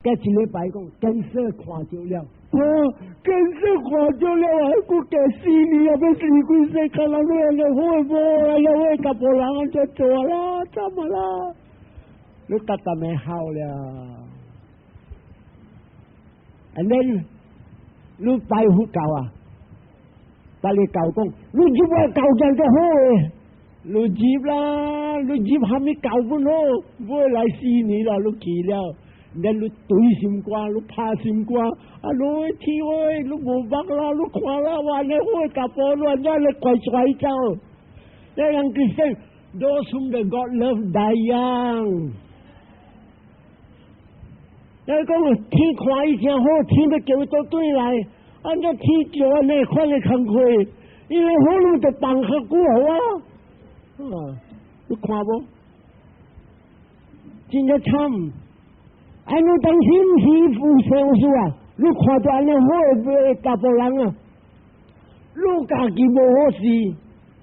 甲一礼拜讲，根色看着了，根色看着了，还佫加4年，要死几世，看人你安尼好无啊？要会甲无人安怎做啦？怎么啦？你搭搭咪好了。And then 你拜佛教啊？拜你教讲，你接我教人就好诶，你接啦，你接还没教本好，我来4年啦，你去了。你对心肝，你怕心肝，啊！你天喂，你无目啦，你看啦，话你好甲波乱，你怪怪走。那样佢说 ，those whom the God love die young。你讲天看伊真好，天要叫佢到对来，按照天叫安尼看你工课，因为好路就放较久好啊。你看无？真正惨。哎，你当时唔是富商事啊？你看到安尼好诶，甲别人啊，你家己无好事，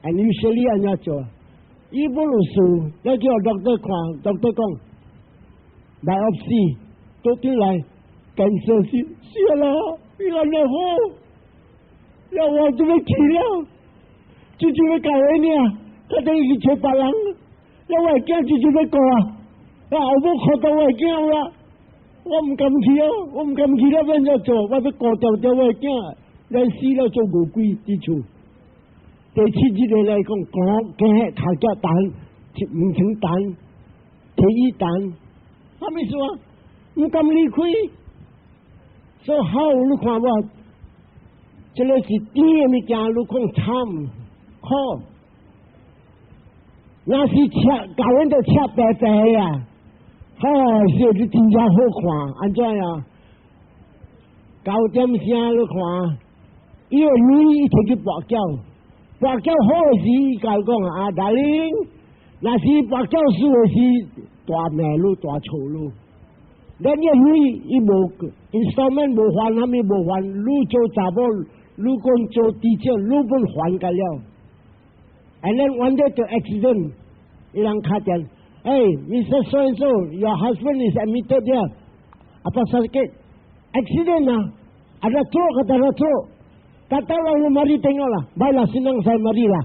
哎，你说你安怎做？伊不如事，要叫doctor看，doctor 讲，biopsy 到底来cancer是啦，伊安尼好，要我做咩去了？就做咩搞诶呢？他等于去找别人，要我惊就做咩过啊？啊，后尾看到我惊啦。我唔敢去啊！我唔敢去那边就做，我要过掉掉我囝，人死了做乌龟之处。第7日来讲，今日卡脚蛋，唔成蛋，第一蛋，啥咪说啊？唔敢离开，所以好你看我，这个是甜的物件，你讲惨好，那是吃教人都吃白白呀。小子真正好看，安怎样？9点声你看，伊个女伊摕去跋筊，跋筊好时伊甲讲啊，大玲，若是跋筊输的是大命路大错路。咱个女伊无 installment 无还，还没无还，你做查某，你讲做地少，你本还个了。And then one day to accident， 伊人卡电。Hey, Mr. So and so, your husband is admitted here. Apa sakit? Accident lah. Ada truk kata ada truk. Katalah lu mari tengoklah. Baiklah senang saya marilah.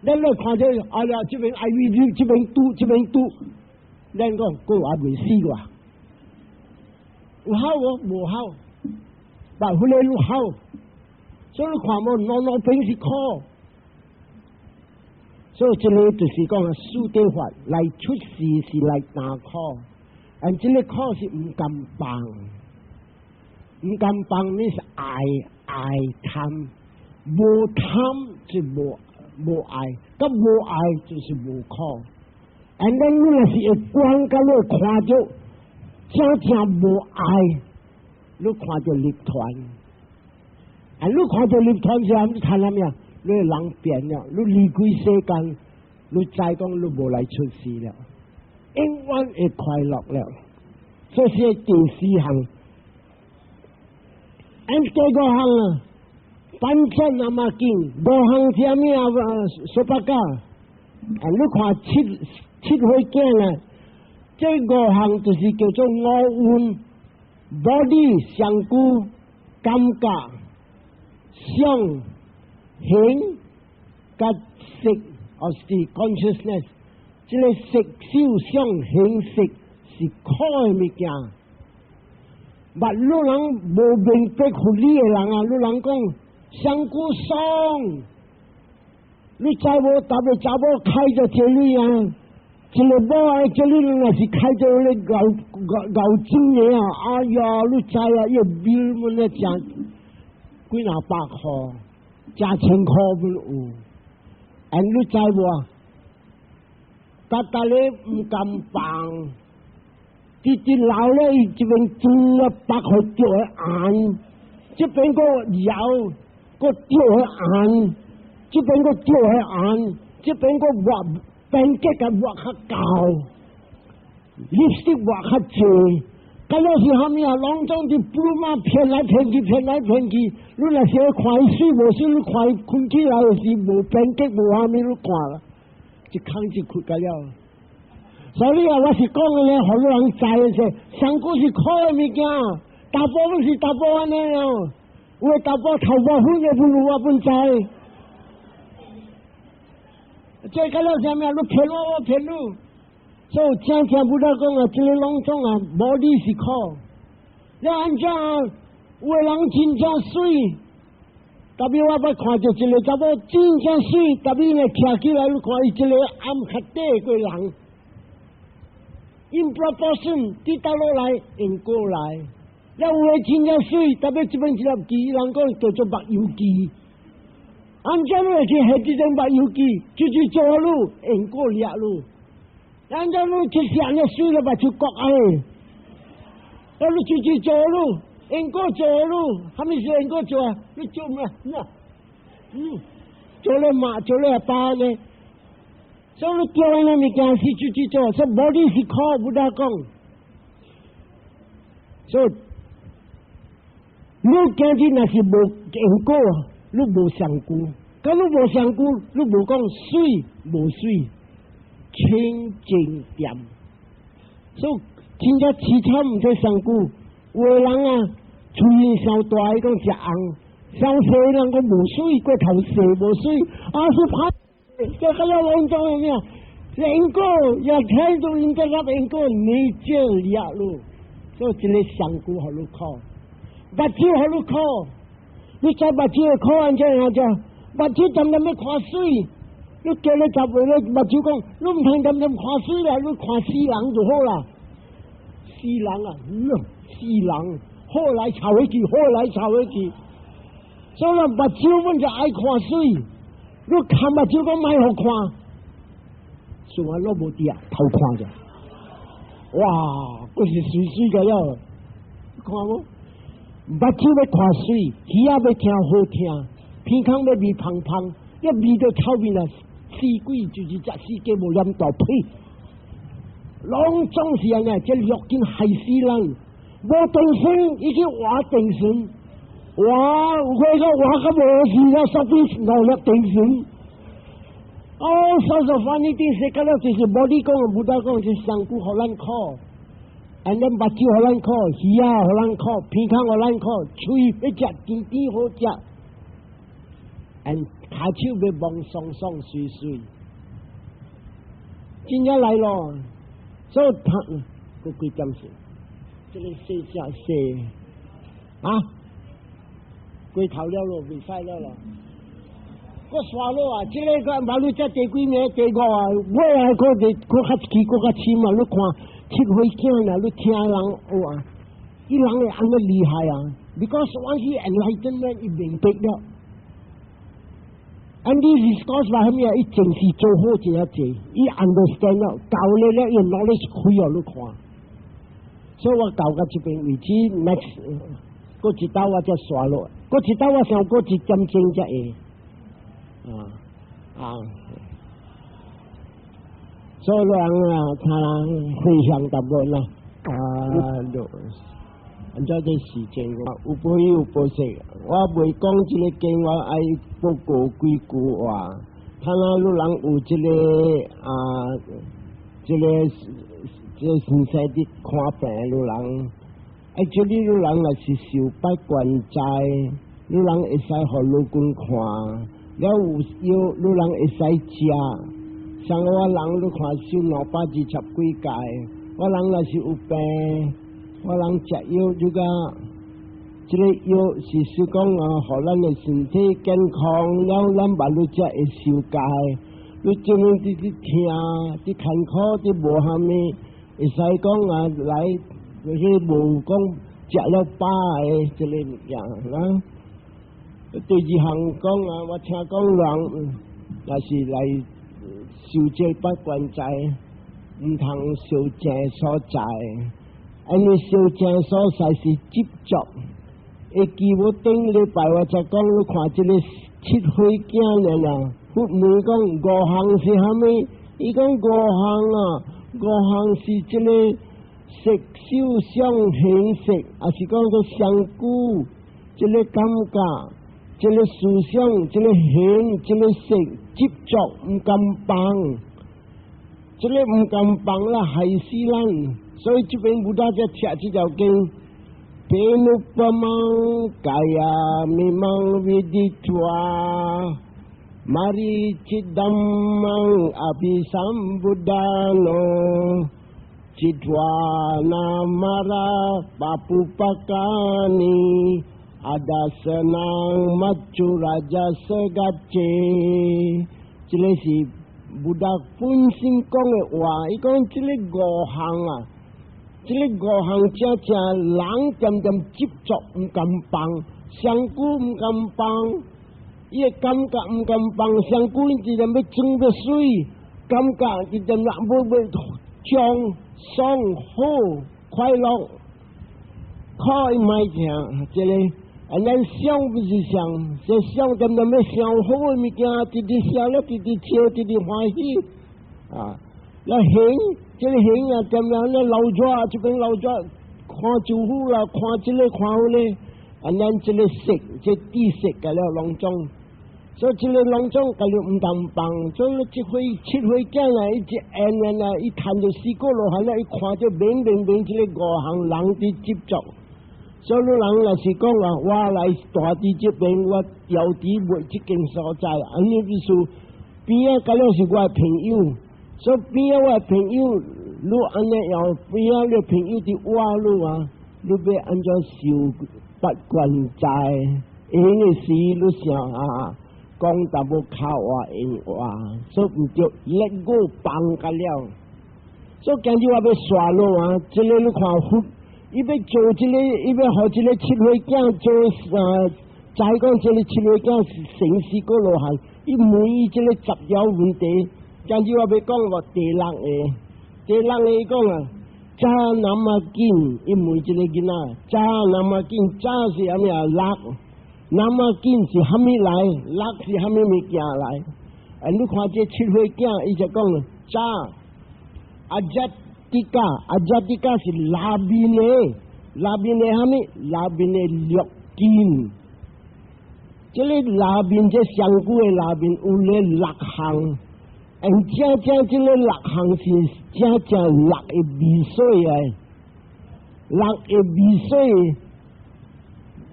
Dan lu kata ada cuma I review cuma tu. Dan kau ada si gua. Hao mo hao. Ba hule lu hao. So lu kata mo no pensi call.所以这里就是讲输地法来出事是来打 call， 而这个 call 是唔敢帮，唔敢帮你是爱贪，无贪就无爱，咁无爱就是无 call， 而你若是会光甲你看着真无爱，你看着立团，而你看着立团是安怎看咩？你人变了，你离开世间，你再讲你无来出事了，永远会快乐了。这是第4项，第5项啊，反正那么紧，5项什么啊？说八卦，你看七岁见啊，这5项就是叫做五蕴 body 相顾感觉想。形甲识或是 consciousness， 这个识受想形识是开物件。但你人无明白护理的人啊，你人讲相顾爽，你查某搭个查某开着这里啊，一个某爱这里若是开着咧牛精的啊，哎呀，你知啊，伊bills们咧讲几若百块。加1000块不有，你知无？但你唔敢放，直老咧，这边做了8块掉喺眼，这边个摇个掉喺眼，这边个掉喺眼，这边个画变结个画较高，绿色画较济。咁有时下面啊，long中啲布嘛偏来偏去，你若是看水无水，你看空气来是无边际无下面你看啦，一空就缺个了。所以啊，我是讲嘅咧，好多人知嘅啫。上古是靠嘅物件，大部分是大部分嘅咯。我大部分头发粉嘅不如我本知。这个了啥物啊？你骗我骗你。所以正正不得讲啊，这个拢总啊，无理是靠。你按照有的人真正水。特别我捌看到一个查某真正水，特别呢徛起来，你看伊一个暗黑底个人 ，in proportion 滴倒落来，因过来，了有诶真正水，特别这边一粒鸡，人讲叫做目油鸡，按照你去下这种目油鸡，就是做路，因过掠路，按照你去下那水了，把就割开，了你就是做路。因果做路，还没说因果做啊？你做咩？做了嘛，做了爸呢？所以叫人物件是去做，所以无你是靠不得讲。所以你今日那是无因果，你无上古，咁你无上古，你无讲水无水，清净点。所以真正起草唔使上古。有的人啊，嘴上大，伊讲食红，上细人讲无水，过头细无水，啊是歹，这个要往中有咩？因果要睇到人家个因果，你就掠路，所以一个上古好路靠，目睭好路靠，你在目睭靠安怎样啫？目睭点点要看水，你叫你十岁咧目睭讲，你唔通点点看水啦，你看死人就好啦，死人啊，死人，好来炒回去，好来炒回去。所以目睭阮就爱看水，你看目睭讲买好看，算我攞无啲啊，偷看者。哇，嗰是水水个了，看无？目睭要看水，耳仔要听好听，鼻孔要味芳芳，一味到臭面啊，死鬼就是只世界无念道屁，拢总是安尼，这肉紧害死人。无定身，已经话定身，哇！有佢个话咁无事啦，十边牛入定身。哦，所反呢啲世界咧，就是无你讲，冇得讲，就是上古好难考，人哋目睭好难考，耳仔好难考，鼻孔好难考，嘴要食甜甜好食，人下手要望爽爽水水，真正来咯，所以佢几点先？这个洗下洗啊，过头了咯，未使了咯。我刷了啊，这个马路这第几年第五啊，我啊个较奇个较深嘛，你看七岁囝啦，你听人话，伊人会安尼厉害啊 ，because once he enlightenment，伊明白了。And this is cause 話咩啊？伊正是做好這一隻，伊 understand 了，教你咧，伊 knowledge 開哦，你看。所以我教到這邊為止 ，next， 嗰一道我才刷落，嗰一道我想嗰一點鐘才會，所以人啊，他回向答案啦，按照這時間，有報有報息，我未講這個經，我愛報告幾句話，他那路人有這個現世的看病路人，這裡路人也是受百關債，路人會使給老公看，了有路人會使食，像我人你看受220幾屆，我人也是有病，我人食藥這個，這個藥是說講讓咱的身體健康，了咱馬路才會受戒，你這樣啲聽，啲坎坷，啲無蝦米。會使講來，就是無講食了飽的這個物件啦。第二項講我聽講人也是來受這百關債，唔通受這所在，因為受這所在是執着。會記我頂禮拜我才講，你看這個7歲囝啦，佢問講5項是蝦米？伊講5項5項是這個色受想行識，也是講做上古，這個感覺，這個思想，這個行，這個識，執着唔敢放。这个唔敢放啦，害死人。所以这边菩萨在贴这条经，Penupamang kaya memang viditwa mari cidammang abhisambudano cidwa namara papupakani ada senang macu raja segace cile si budak pun singkong wa ikon cile gohang ah cile gohang cha cha lang jam jam chip chok gampang sangku gampang ia gampang gampang sangku chỉ là mấy chung về suy gampang chỉ là nặng vô về chong song ho khoai long khoi mai chàng chỉ là anh em xiang不是xiang，这xiang怎么没xiang好的物件，直直xiang了，直直笑，直直欢喜啊！那行，这个行啊，怎么那老抓这边老抓看招呼啦，看这个看好嘞，anh em这个食，这地食嘅了隆重，所以这个隆重嘅了唔同棒，所以这回七回讲啊，一只眼人啊，一看就四个落下啦，一看就明明明这个五行人的接触。所以人若是讲啊，我来大地这边，我有地买这间所在，安尼就是边啊，嗰了是我的朋友，所以边啊我的朋友，你安尼有边啊你朋友伫我路啊，你要安怎受不关在？因为是你想啊，讲淡薄靠我因话，所以唔着let go放个了，所以今日我要刷路啊，这个你看福。伊要做这个，伊要互这个七岁囝做再讲这个七岁囝城市个路行，伊问伊这个10条问题，今日我要讲个第6个，第6个伊讲啊，早那么紧，伊问这个囡仔，早那么紧，早是虾米啊？6，那么紧是虾米来？6是虾米物件来？你看这七岁囝，伊就讲了，早阿只。阿扎蒂卡是拉宾的哈咪？拉宾的6斤，这个拉宾这香菇的拉宾有咧6项，正这个6项是正6个味水啊，6个味水，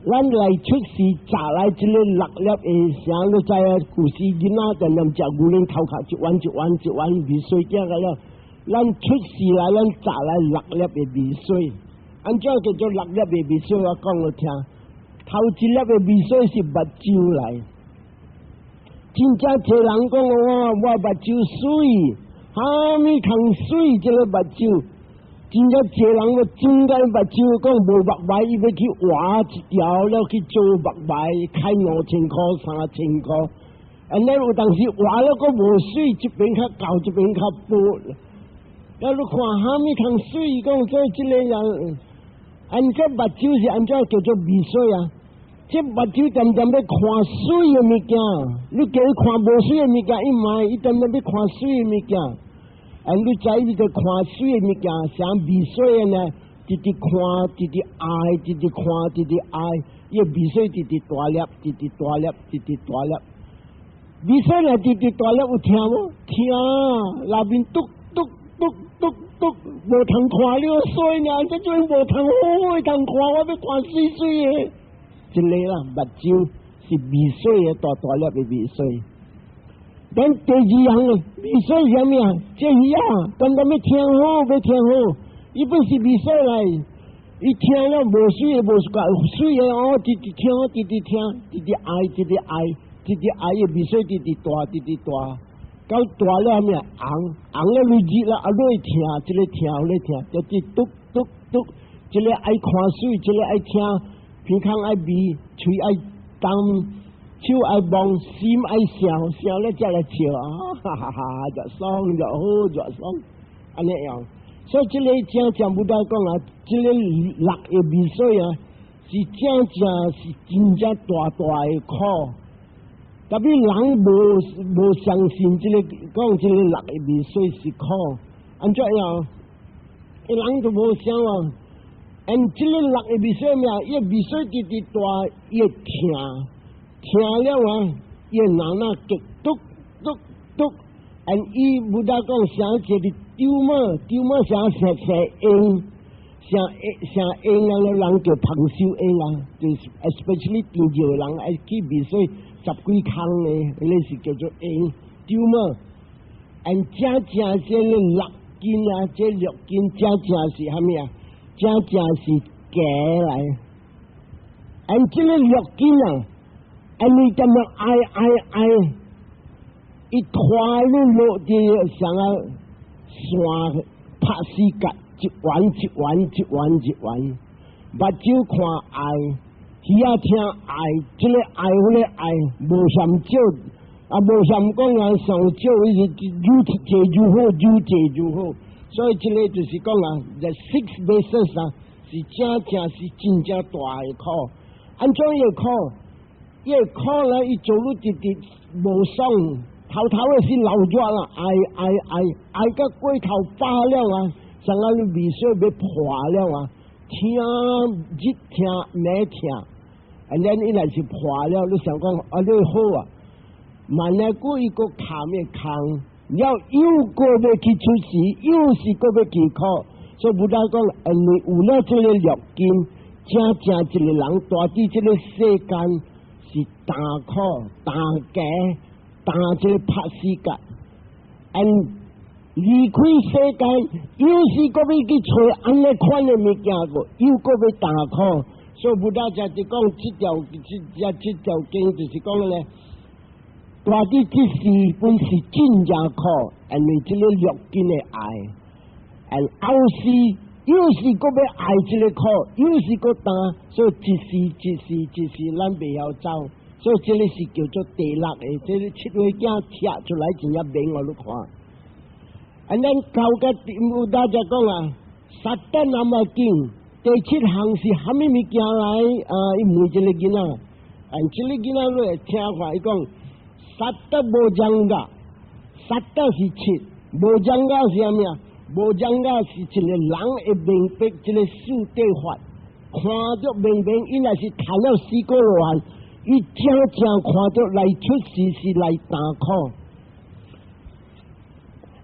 咱来出世摘来这个6粒的，啥你知啊？古时囡仔就念食牛奶头壳一碗味水惊个了。咱出世来，咱摘来6粒的味水，按怎叫做6粒的味水？我讲我听，头1粒的味水是目睭来，真正侪人讲我目睭水，虾米通水这个目睭，真正侪人我真个目睭讲无目睭，伊要去画一条了去做目睭，开5000块、3000块，安尼有当时画了个无水，这边较高，这边较薄。要你看虾米通水，讲做这个人，按这目睭是按怎叫做味水啊？这目睭渐渐要看水的物件，你叫伊看无水的物件，伊唔系，伊渐渐要看水的物件。你知伊就看水的物件，像味水的呢，直直看，直直爱，直直看，直直爱，伊味水直直大粒，直直大粒，直直大粒。味水呢，直直大粒有听无？听，那边嘟。无通看了水呢，这种无通好好通看，我要看水水的。一个啦，目睭是味水的大粒的味水。咱第2项呢，味水是啥物啊？这鱼啊，刚刚要听好，要听好，伊本是味水来，伊听了无水的无水的哦，直直听，直直听，直直爱，直直爱，直直爱的味水直直大，直直大。到大了咩？红了你热了，落去听，这个听，那听，就是嘟嘟嘟，这个爱看水，这个爱听，鼻孔爱味，嘴爱动，手爱望，心爱笑，笑了才来笑啊！哈哈哈，越爽越好，越爽，安尼样。所以这个正不得讲啊，这个6个味水啊，是是真正大的苦。特别人无相信这个讲这个6个味水是苦，按怎样？人都无想啊。这个6个味水咩？伊味水直直大，伊听了啊，伊那嘟嘟嘟，伊不达讲想一个丢么想用。像用啊，人叫彭秀用啊，就是 especially 电radio人爱去比赛10几空呢，那是叫做用丢么？正这个6斤啊，这6斤正是虾米啊？正是假来。这个6斤啊，你咁样爱，一拖落地上啊山拍死角。一弯，目睭看爱，耳听爱，这个爱，那个爱，无嫌少，无嫌讲啊上少，伊是愈济愈好，所以这个就是讲啊 ，the 6 bases 啊，是正是真正大的课，安怎个课？伊个课咧，伊做路直无爽，头的是流热啦，爱个龟头发了啊！像我哋微笑要破了啊，听日听晚听，伊若是破了，你想讲你好啊，万一过一个卡咩坑，又个要去出事，又是个要去考，所以不但讲，你有了这个6斤，正一个人大伫这个世间是大考大家大这个拍死角，离开世界，又是个要去找安尼款的物件个，又个要大考，所以不大家就讲这条经就是讲咧，大啲这是本是真正考，你这个6斤的爱，后世又是个要爱这个考，又是个大，所以一时咱未晓走，所以这个是叫做第6的，这个7岁囝贴出来真正明我都看。咱教个有大家讲啊，撒旦那么紧，第7项是虾米物件来伊问这个囡仔，这个囡仔来听话，伊讲撒旦无讲噶，撒旦是7，无讲噶是虾米啊？无讲噶是一个人会明白这个世地法，看着明伊若是谈了4个罗汉，伊正看着来出事是来打考。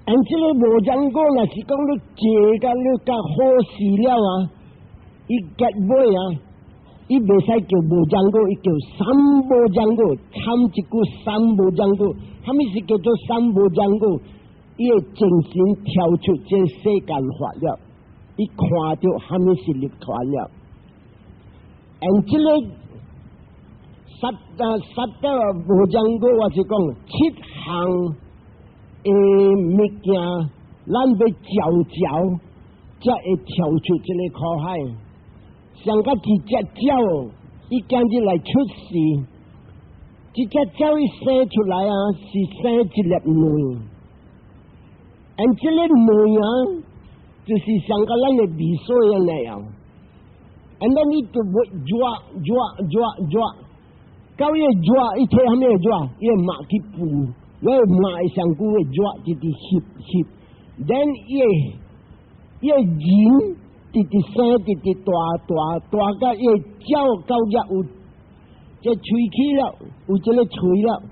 这个无讲过，若是讲你坐甲你甲好事了啊，伊结尾啊，伊袂使叫无讲过，伊叫3无讲过，掺一句3无讲过，虾米是叫做3无讲过？伊会精神跳出这世间法了，伊看到虾米是立团了。这个撒到无讲过，我是讲7项。物件，咱要照，才会跳出这个苦海。像个一只鸟，伊今日来出世，这只鸟伊生出来啊，是生一粒卵。这个卵啊，就是像个咱的味素一那样。咱伊就热，到伊热，伊睇虾米热？伊马去补。我买上古嘅热，直吸，then 伊人直生，直大个伊鸟到只有这吹起了，有这个吹了，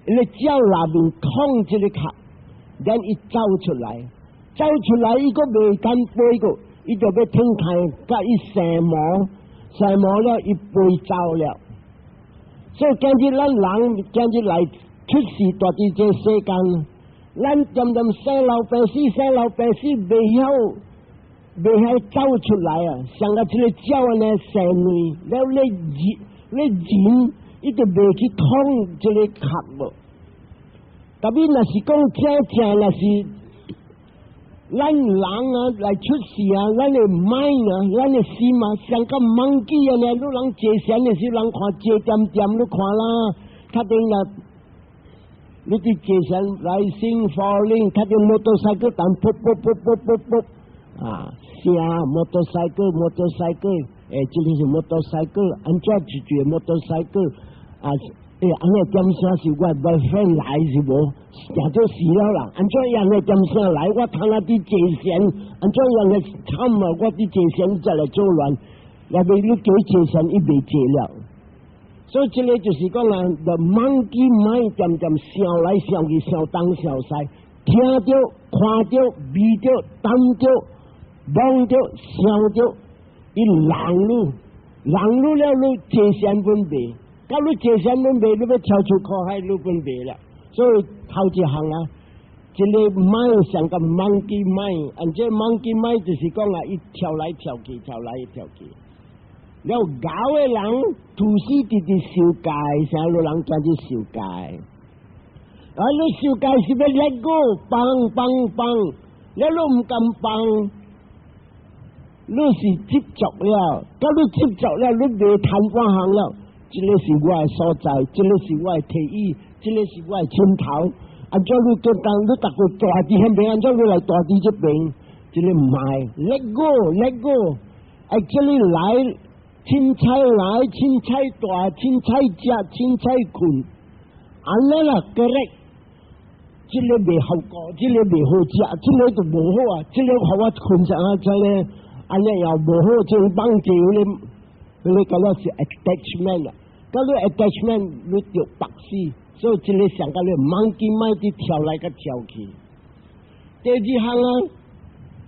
伊个鸟内面空这个壳 ，then 伊走出来，伊个未敢飞过，伊就要挺开，甲伊生毛了，伊飞走了，所以今日咱人今日来。出事大伫这世间，咱渐生老病死，未晓走出来啊！像个这个鸟呢，生卵，了你人，伊就未去通这个壳无。特别若是讲正，若是咱人啊来出事啊，咱的mind啊，咱的心啊，像个monkey啊呢，你人坐神的时候，人看坐点，你看啦，确定啦。你啲精神rising falling，睇到摩托車個彈噗啊，聲摩托車個，這裡是摩托車個，安怎住摩托車個啊？安尼點聲是我 boyfriend 來是無？也就是了啦，安怎樣嘅點聲來？我睇下啲精神，安怎樣嘅慘啊！我啲精神就嚟做亂，又俾你叫精神伊未借了。所以这个就是讲啊，the monkey mind 渐想来想去，想东想西，听到、看到、味到、闻到、摸到、想到，伊人路了，你这身分别，假如这身分别，你要跳出苦海，你分别了。所以头一项啊，这个mind像个 monkey mind， 这 monkey mind 就是讲啊，伊跳来跳去，跳来跳去。了搞的人，徒死直直受戒，啥路人叫做受戒。你受戒是要let go，放，了你唔敢放，你是执着了。假如执着了，你未贪半项了，这个是我的所在，这个是我的提议，这个是我的枕头。按照你简单，你逐个大地迄边，按照你来大地这边，这个唔系 let go，这里来。凊彩来，凊彩大，凊彩食，凊彩困，安尼啦correct。这个未好过，这个未好食，这个就无好啊。这个互我困上啊，这个安尼又无好，就绑住你讲了是 attachment 啦。假如 attachment 你就白死，所以这个上个你monkey mind跳来个跳去。第二项啊，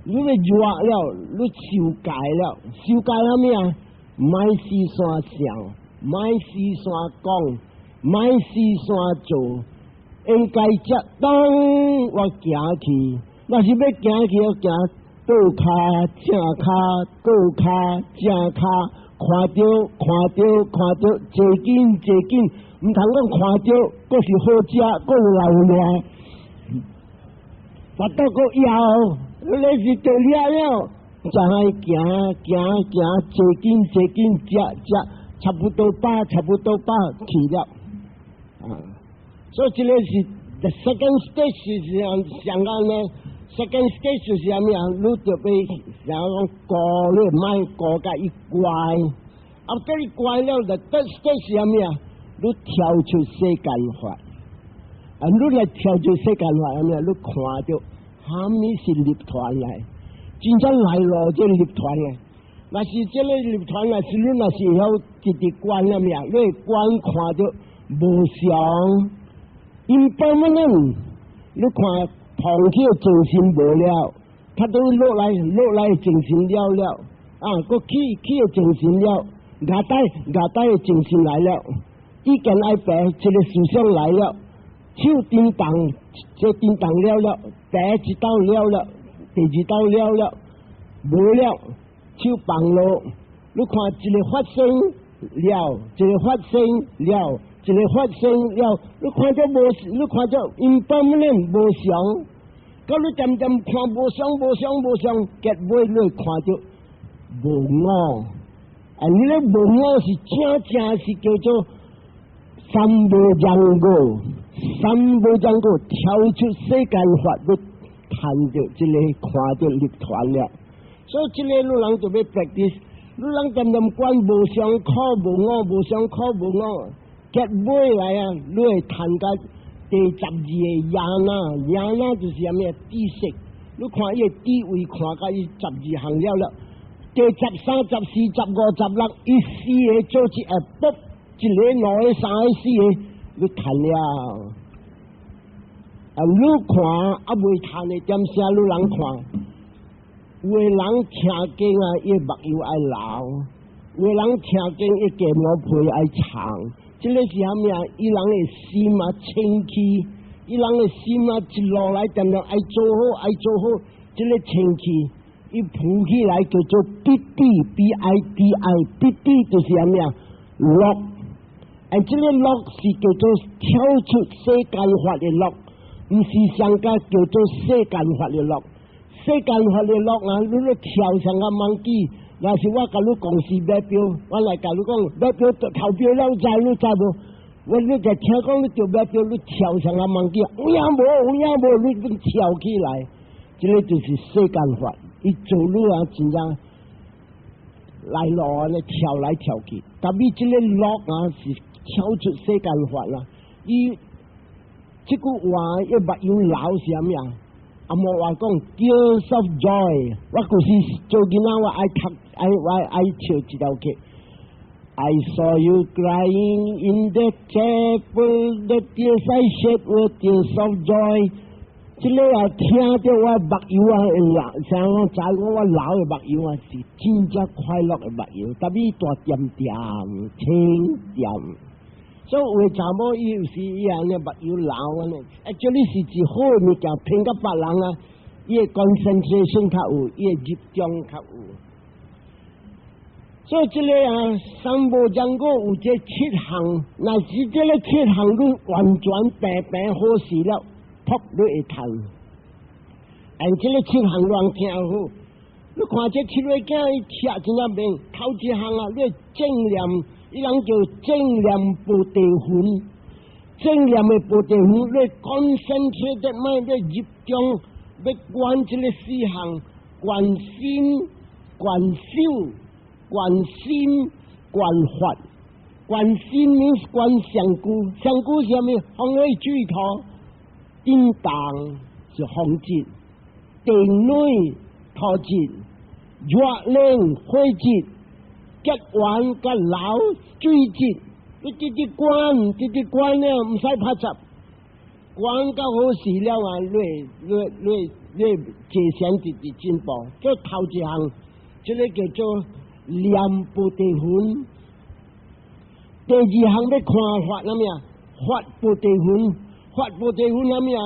你要弱了，你受戒了，受戒了咩啊？买事山想，买事山讲，买事山做，应该只当我行去。若是要行去，要行倒骹、正骹、倒骹、正骹，看到，坐紧，唔通讲看到，嗰是好食，嗰是流热，发到个腰，你是对了。就系行，坐紧，食，差不多饱去了。所以这个是 the second stage 是上个呢 ，second stage 是啥物啊？你就被想讲过你卖过甲一乖，这一乖了就 third stage 是啥物啊？你跳出世间法，你来跳出世间法啥物啊？你看到虾米是立团来？真正来咯，这立团嘅，那是这个立团啊，是你那是要直直观了咩？你观看到无常 ，impermanent， 你看旁去精神无了，他都落来精神了，个去精神了，牙带精神来了，意见爱白，这个思想来了，手叮当，这叮当了，第一道了。第二道了，无了，手放落。你看一个发生了，一个发生了，一个发生了。你看到无？你看到 impermanent 无常。到你渐渐看无常，结尾你看到无我。你咧无我是正是叫做三无障过，跳出世间法律。看到这个，看到立团了，所以这个你人就要 practice， 你人渐渐观无常苦无我，结尾来啊，你会谈到第12个亚那就是啥物知识，你看伊个地位看到伊12项了，第13、14、15、16，伊4个做一下卜，一个2个3个4个，你谈了。你看未谈的点啥？你人看，有的人听经啊，伊目睭爱流；有的人听经，伊睫毛皮爱长。这个是啥物啊？伊人的心啊清气，伊人的心啊一路来点点爱做好，这个清气，伊浮起来叫做必就是啥物啊？乐，这个乐是叫做跳出世间法的乐。唔是上家叫做世间法律乐，世间法律乐啊！你都跳上个网机，若是我甲你公司买票，我来甲你讲买票投票了你知无？我你就听讲你就买票，你跳上个网机，有影无？你跳起来，这个就是世间法。伊做路啊，真正来路啊，跳来跳去，但比这个乐啊是跳出世间法啦，伊。这句话一目要流是啥物啊？阿莫话讲 tears of joy， 我就是做囡仔，我爱唱一条曲。I saw you crying in the chapel, the tears I shed were tears of joy。这个啊，听到我目睭啊，像我知我老的目睭啊，是真正快乐的目睭，特别大点点清点。所以为查某伊有时伊安尼目睭老安尼，这里是一好的物件，偏甲别人啊，伊的concentration较有，伊的集中较有。所以这个啊，三无讲过有这七项，那是这个七项你完全平平好势了，扑你会通。按这个七项乱听好，你看这七位囝伊吃真正明，头一项啊，你正念，伊人叫正念菩提分，正念的菩提分，你concentrate mind，你集中要观这个四项，观心、观修。观心、观法，观心means观上古，上古是啥物？风里水土，震动是风节，地内土节，热冷火节，结完甲老水节，你直观了，唔使拍杂，观到好时了啊，你界限直进步，这头一项，这个叫做。念菩提分，第二项要看法什么啊？法菩提分，法菩提分什么啊？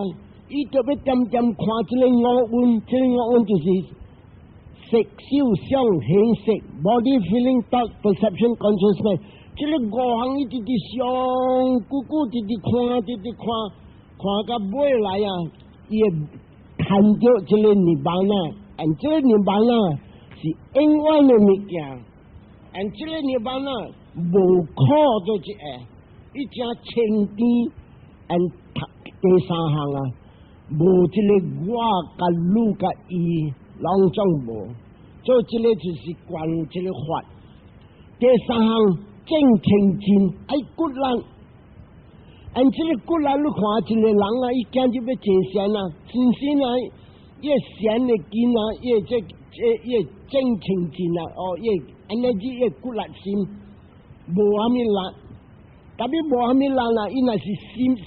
伊就要点点看这个五蕴，这个五蕴就是色、受、想、行、识 ，body feeling thought perception consciousness， 这个五项伊直直上，久直直看，看到尾来啊，伊会看到这个涅槃啊，这个涅槃啊。是永远的物件，按这个涅槃啊，无可做一下，伊正清甜，按第三项啊，无这个我甲汝甲伊，拢总无，所以这个就是观这个法。第三项正清净，爱骨力，按这个骨力，你看一个人啊，伊今日要坐善啊，真心啊，伊善的根啊，伊这。伊正清净啊！哦，伊安尼伊骨力心无虾米力，特别无虾米力啊！伊若是心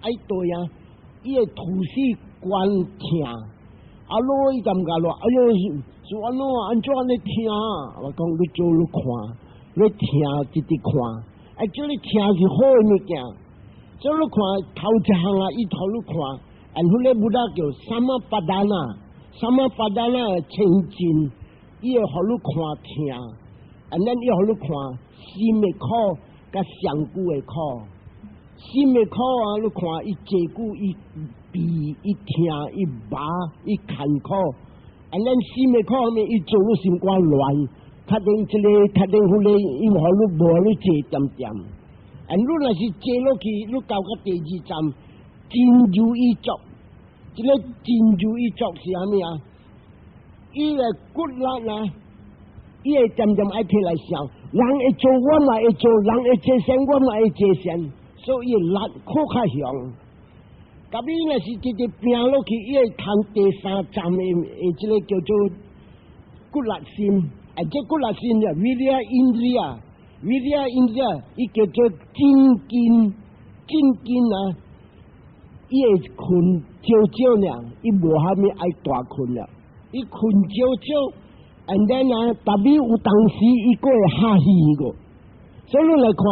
爱对啊，伊会吐丝关听，啊咯伊感觉咯，哎哟，是安怎安怎安尼听？我讲你做你看，你听直直看，哎，叫你听是好的物件，做你看头一项啊，伊头你看，然后咧不达叫什么巴达呐？什么法达那清净，伊会互你看听，安尼伊互你看心的苦，甲上古的苦。心的苦啊，你看伊坐久，伊鼻，伊听，伊麻，伊坎苦。安尼心的苦后面，伊做你心肝乱，确定这个，确定迄个，伊互你无你坐点点。你若是坐落去，你到个第二站，真如意足。这个真如意作是啥物啊？伊个骨力啊，伊会渐渐爱摕来想，人会做我嘛会做，人会做善我嘛会做善，所以力可较强。特别若是直直拼落去，伊会通第三站的这个叫做骨力心，这骨力心啊 ，Virya Indriya，Virya Indriya， 伊叫做真筋啊。伊会困少少呢，伊无虾米爱大困了，伊困少少，and then 啊，特别有当时伊个会哈气个，所以你来看，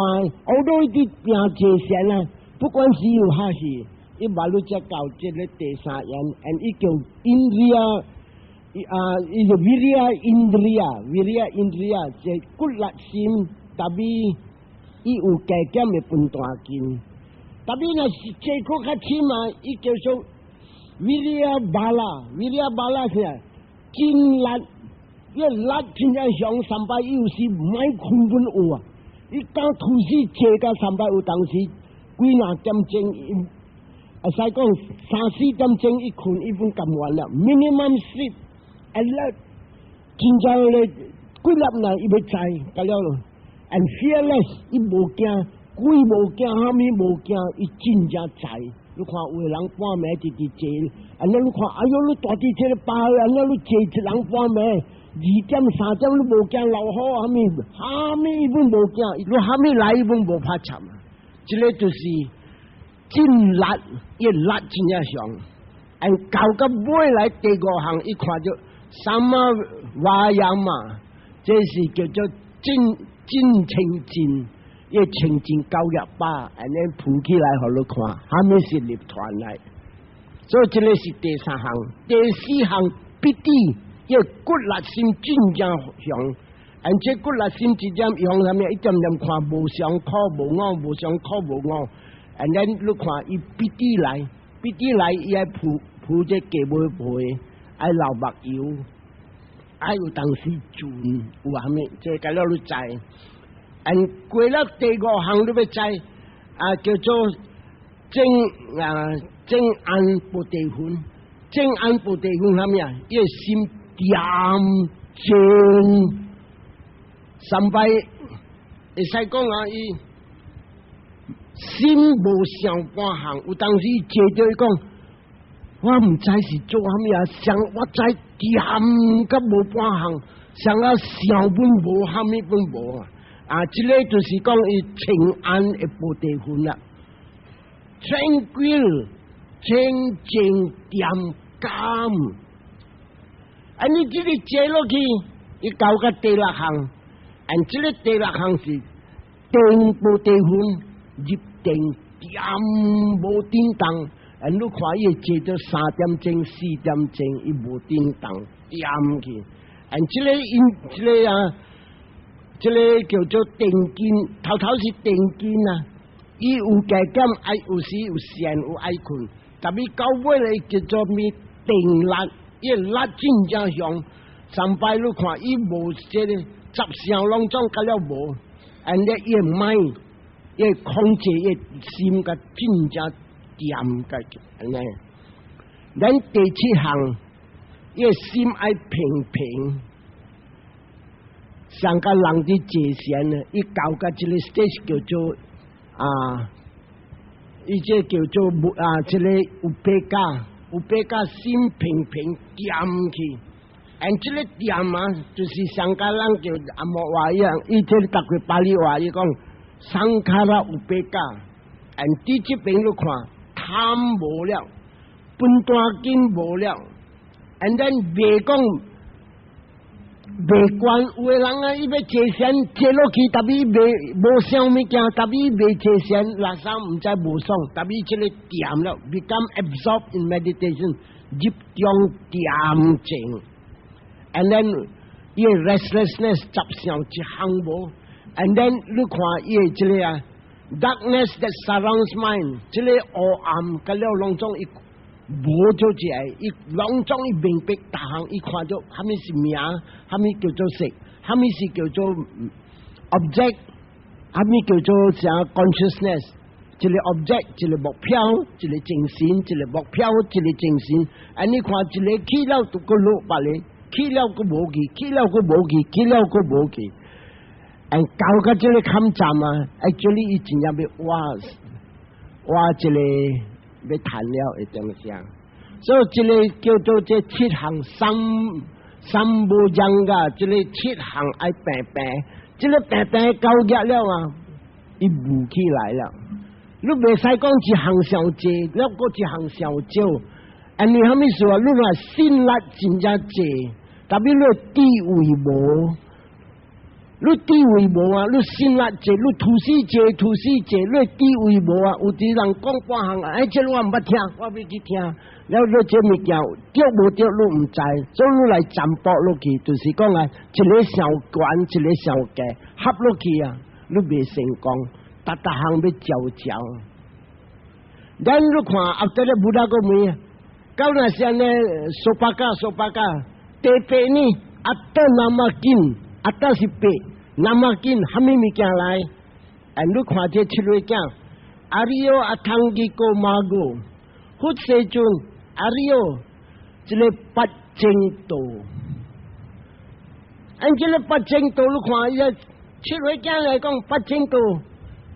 好多一啲拼坐善啊，不管是有哈气，伊马路只到这个第三样 ，and 伊叫 Indriya， 伊叫 Virya Indriya， 即骨力心，特别伊有加减的分大筋。特别若是这个较深嘛，伊叫做 Virya Bala 是真力，伊力真正上300有时唔爱困本有啊，伊当吐丝坐到300有当时几若点钟，使讲3-4点钟一困一分咁完了 ，minimum sleep alert， 真正咧几粒呢伊要知，搞了咯 ，and fearless 伊无惊。鬼无惊，虾米无惊，伊真正知。你看有个人半暝直直坐，安尼你看，哎哟，你大地这个巴，安尼你坐一人半暝，2点3点你无惊老好，虾米伊本无惊，你虾米来伊本无怕惨。这个就是真力，伊力真正上。搞到尾来第五项，一看就什么瓦样嘛，这是叫做真清净，一清净918，安尼铺起来互你看，还没是立团来。所以这个是第3项，第4项必定要骨力心真正强。这骨力心真正用啥物？一点点看无上苦无我，无上苦无我。你看伊必定来，伊爱铺这鸡尾皮，爱流目油，爱有当时准，有啥物？这个了你知。过了第5项你要知叫做正安不地分，正安不地分啥物啊？伊心恬静。三拜会使讲伊心无上半项，有当时坐着伊讲，我唔知是做啥物啊，上我知恬甲无半项，上上本无啥物本无这个就是讲伊平安的不地分啦 ，tranquil 清净恬感，你这个坐落去，伊搞个第6项。这个第6项是定不地分，入定恬无颠动。你看伊坐到3点钟、4点钟，伊无颠动恬去。这个叫做定见，头是定见伊有加减，爱有时有闲有爱困，但是到尾咧叫做咩定力，伊力真正强。三拜你看伊无这个。10项拢总甲了无，伊mind，伊控制伊心甲真正恬个安尼。咱第7项，伊心爱平，上甲人伫界限呢，伊搞个这个 stage 叫做伊这叫做这个有白家心平恬去。这个恬就是上加人叫阿莫话一样，伊这个特别巴利话伊讲上卡拉有白家，伫这边你看贪无了，分单金无了，袂讲袂管有的人伊要坐仙坐落去，但伊无啥物件，但伊袂坐仙，垃圾唔知无爽，但伊这个恬了 ，become absorbed in meditation， 入中恬静。And then 伊 restlessness 10项一项无 ，and then 你看伊这个darkness that surrounds mind， 这个黑暗甲了拢总伊无做起来，伊拢总伊明白大项，伊看到虾米是名，虾米叫做色，虾米是叫做 object， 虾米叫做啥 consciousness， 一个 object， 一个目标，一个精神，一个目标，一个精神，你看一个去了都个落别咧。去了个无去，去了个无去，去了个无去。搞个这个抗战actually 伊真正要挖这个要谈了会点样？所以这个叫做这7项三无样噶，这个7项爱平，这个平搞结了伊无起来了。你袂使讲一项上济，了个一项上少。你虾米说你若心力真正济。特别你地位无，你地位无你心力济，你吐死济，你地位无有啲人讲半项这我唔捌听，我要去听。了你这物件对无对，你唔知，所以你来占卜落去，就是讲一个上悬，一个上低，合落去你未成功，逐项要照。咱你看后头咧不那个咩？到那时呢，苏巴加。第8呢，得那么紧，得是8，那么紧，虾米物件来？你看这7位讲，阿里奥阿汤吉哥马哥，佛世尊阿里奥，这个8正道，这个8正道，你看伊7位讲来讲8正道，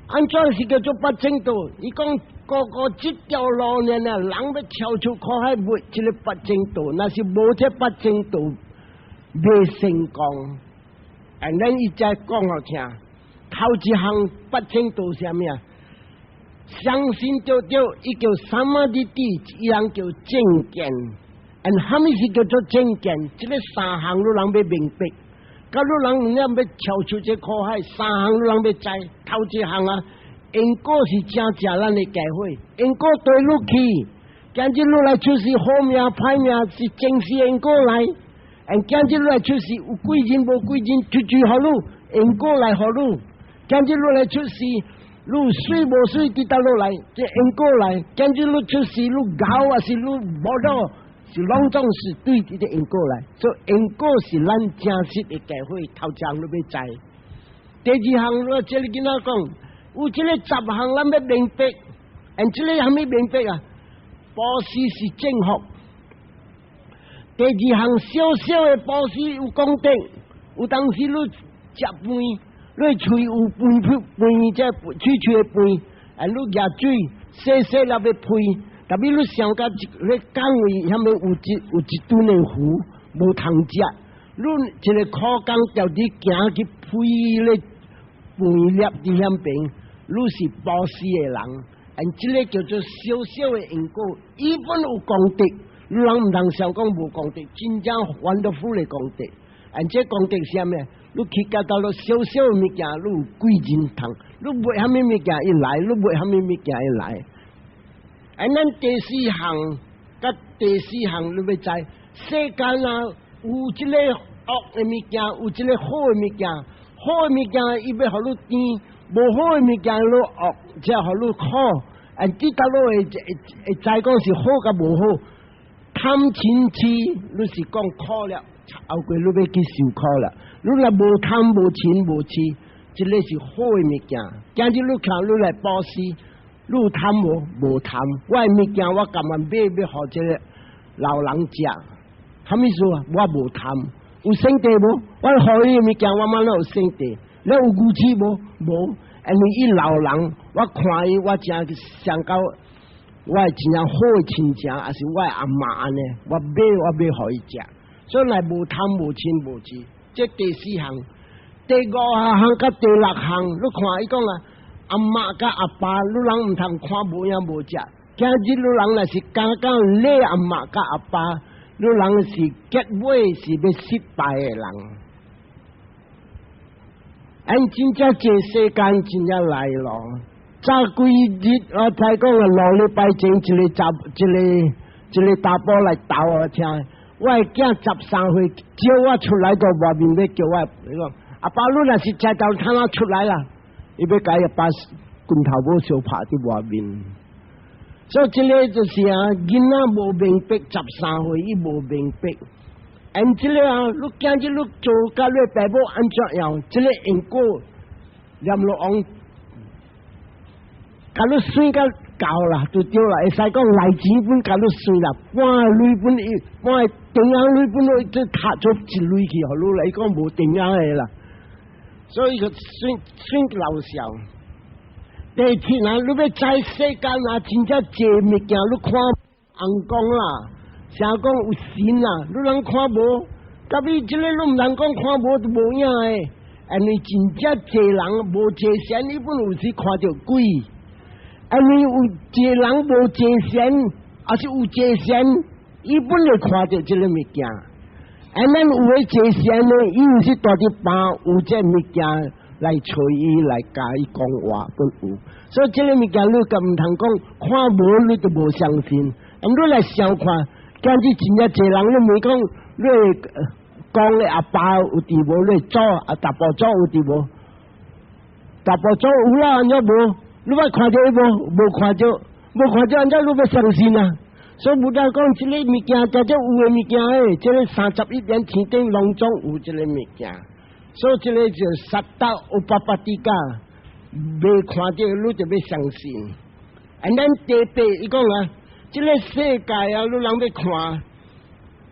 怎是叫做8正道？伊讲。个这条路呢，人要跳出苦海没这个8正道，那是无这8正道未成功。咱伊再讲好听，头一项8正道是啥物相信着伊叫什么的地，伊人叫正见，什么是叫做正见？这个三项路人要明白，假如人要跳出这苦海，三项路人要知，头一项啊，因果是正正咱的教会，因果对路去，今日路来就是好命歹命是正是因果来，今日路来就是有贵人无贵人，处好路，因果来好路，今日路来就是。路水无水滴到落来，这因果来，今日路就是路高啊，是路无到，是拢总是对的因果来，所以因果是咱真实的教会头一项都要知。第二项我这里跟他讲，有这个10项咱要明白，这个还没明白啊，布施是正福。第二项小小的布施有功德，有当时你食饭。你嘴有肥，这嘴的肥，你牙水细细粒的肥，特别你想到你岗位下面有一吨的鱼无通食，你一个苦工调你行去肥咧肥粒伫遐边，你是布施的人，这个叫做小小的因果，伊本有功德，你人唔通想讲无功德，真正wonderful的功德，这功德是啥物？你去到到了小小的物件，你有贵人通，你买虾米物件一来，你买虾米物件一来。咱第4项，甲第4项你要知，世间啊有一个恶的物件，有一个好的物件，好的物件伊要互你甜，无好的物件你恶，即互你苦。你到落会知讲是好甲无好，贪嗔痴，你是讲苦了。后过你要去受苦了，你若无贪无嗔无痴，这个是好的物件。今日你看你来布施，你有贪无贪，我的物件我甘愿买要互这个老人食，啥物事啊？我无贪，有圣地无？我互你的物件我马上有圣地，你有牛吃无？无，因为伊老人，我看伊我真想到我真正好的亲情，还是我的阿嬷安尼，我要互伊食。所以来无贪无嗔无痴，这第4项。第5项甲第6项，你看伊讲啊，阿嬷甲阿爸，你人唔通看无影无食。今日你人若是刚刚礼阿嬷甲阿爸，你人是结尾是要失败的人。真正这世间真正来咯。早几日我才讲啊，2礼拜前一个大波来斗我听。我的囝13岁，叫我出来到外面要叫我，伊讲阿爸，你若是才到他那出来啦，伊要甲伊把棍头帽小拍伫外面。所以这个就是啊，囡仔无明白13岁，伊无明白。这个啊，你今日你做甲你爸母安怎样？这个因果念落往，甲你算甲。够啦，就对啦。会使讲来钱本甲你算啦，半类本半定额类本即踏出一类去，互你来讲无定额的啦。所以就算老少。第7啊，你要知世间啊，真正济物件，你看红光啦，啥讲有神啦，你人看无，特别即个你唔通讲看无就无影的，因为真正济人无济神，你本有时看到鬼。你有济人无济神，还是有济神，伊本就看到这个物件。咱有诶济神呢，伊有是大啲帮有这物件来找伊来甲伊讲话，本有。所以这个物件你咁唔通讲看无你就无相信。你来想看，今日真正济人，你咪讲你讲你阿爸有伫无？你祖啊大伯祖有伫无？大伯祖有啦，安怎无？你捌看到伊无看到，安怎你要相信啊？所以不但讲这个物件，这有的物件诶，这个31年天顶拢总有这个物件，所以这个就杀到有巴巴底家，未看到你就要相信。咱第8伊讲啊，这个世界啊，你人要看，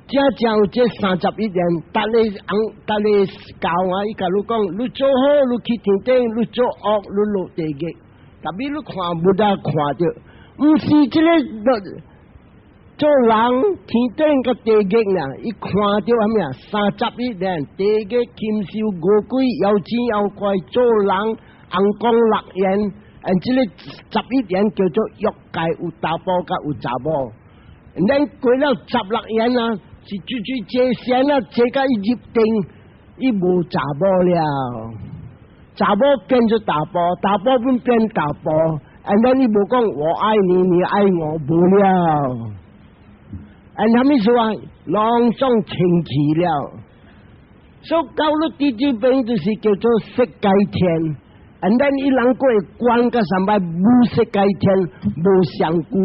真有这31年，逐个教啊，伊甲你讲，你做好，你去天顶；你做恶，你落地狱。特别你看不大看到，唔是这个做人天顶个地狱呐，伊看到啥物啊？31年地狱禽兽恶鬼妖精妖怪做人红光乐言，这个11年叫做欲界有大波甲有查某，咱过了16年啊，是最最这先啊，这个伊入定，伊无查某了，查某变做大波，大波本变大波，咱伊无讲我爱你，你爱我，无了，他们说啊，隆重清奇了，所以到了第几遍就是叫做色界天。伊人过关甲上摆无色界天，无相顾，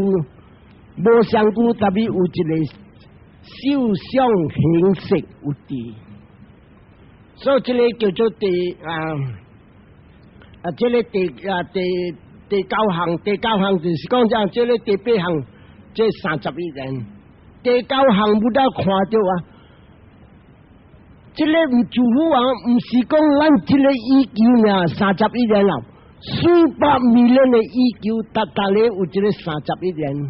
无相顾，特别有一个受想行识有地，所以这个叫做这个第9项，第9项就是讲这样，这个第8项，这31人，第9项不得看到啊。这个唔祝福啊，唔是讲咱这个依旧呢，31年啦，数百million的依旧，达咧有这个31年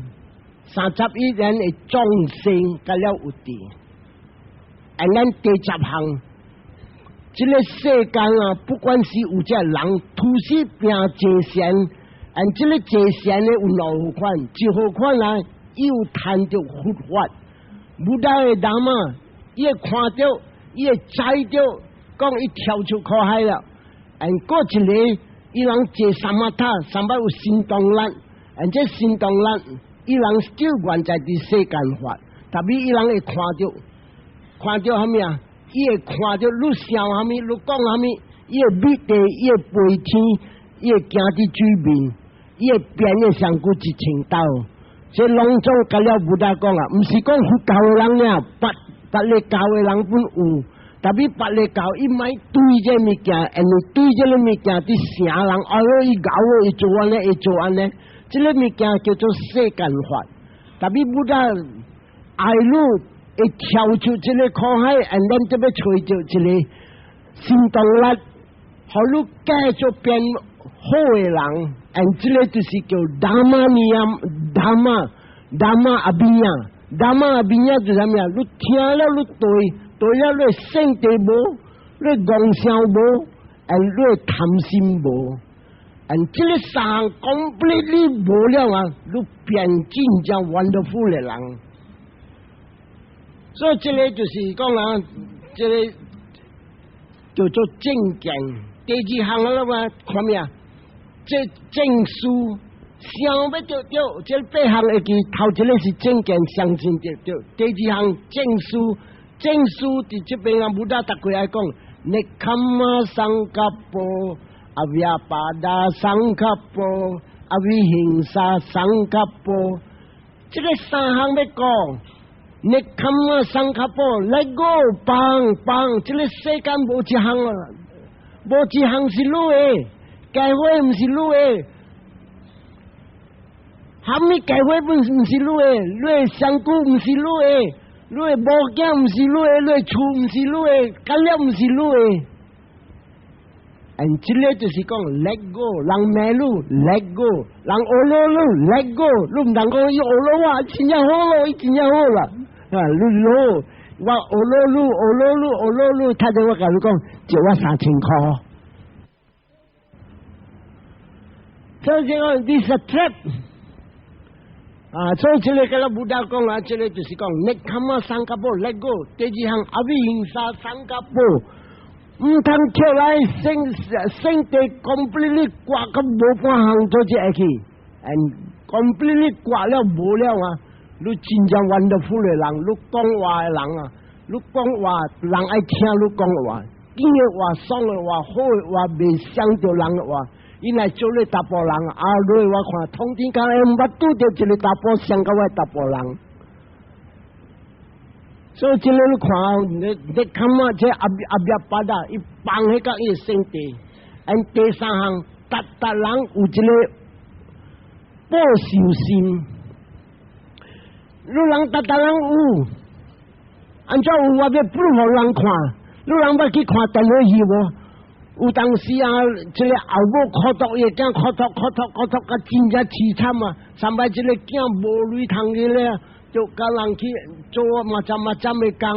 ，31年的众生甲了有地，咱第10项，这个世间啊，不管是有只人，土是拼济善，这个济善呢有2款，一号款啊，伊有贪着佛法，不但的人啊，伊会看到。伊会知到，讲伊跳出苦海了，过一个伊人坐三马塔，上摆有心动力，这心动力，伊人就原在伫世间法，特别伊人会看到啥物啊？伊会看到愈笑啥物，愈讲啥物，伊会密地，伊会飞天，伊会行伫水面，伊会变个上古一千道，这拢总甲了不大讲啊，毋是讲佛教的人呀，别咧教的人本有，特别别咧教，伊莫对这物件，对这个物件伫成人，伊搞伊做安尼，伊做安尼，这个物件叫做世间法，特别不但爱路会跳出这个苦海，咱这要找着一个心动力，好路继续变好的人，这个就是叫达玛尼亚，达玛阿比亚。达玛阿比亚就是啥物啊？你听了你对了你圣地无，你妄想无，你贪心无，这个3项 completely 无了啊！你变真正 wonderful 的人，所以这个就是讲啊，这个叫做正见。第2项了嘛，看咩啊？这证书。想要着着，这8项会记，头一个是正见，相信着；第2项证书，证书伫这边啊，不大大概来讲，尼卡玛桑卡波，阿维亚巴达桑卡波，阿维行沙桑卡波，这个3项要讲，尼卡玛桑卡波 ，let go， 棒，这个世间无一项啊，无一项是路的，解会毋是路的。虾米解会本毋是你的，你的香菇毋是你的，你的毛囝毋是你的，你的厝毋是你的，干了毋是你的。这个就是讲 let go， 人迷路 let go， 人学路 let go， 你唔通讲伊学路啊，真正好咯，伊真正好啦，你路我学路，他就我甲你讲，借我3000块。所以讲 this a trap。所以这个跟咱不大讲啊，这个就是讲，你看嘛，新加坡 let go， 第2项阿维行沙新加坡，唔通跳来圣地 completely 挂咁无半项做只会去，completely 挂了无了啊！你真正 wonderful 的人，你讲话的人啊，你讲话人爱听你讲话，甜的话、爽的话、好的话，未伤着人的话。伊来做你大波人，你我看通天间毋捌拄着一个大波伤到我大波人，所以这个你看，你看嘛，这阿弥巴达，伊放迄个伊圣地，第3项，达人有一个报仇心，你人达人有，按照有我要不互人看，你人要去看电视戏无？有当时啊，这个后母哭哭也惊哭哭，甲真正凄惨啊！上摆这个囝无泪通去咧，就甲人去做嘛站的工，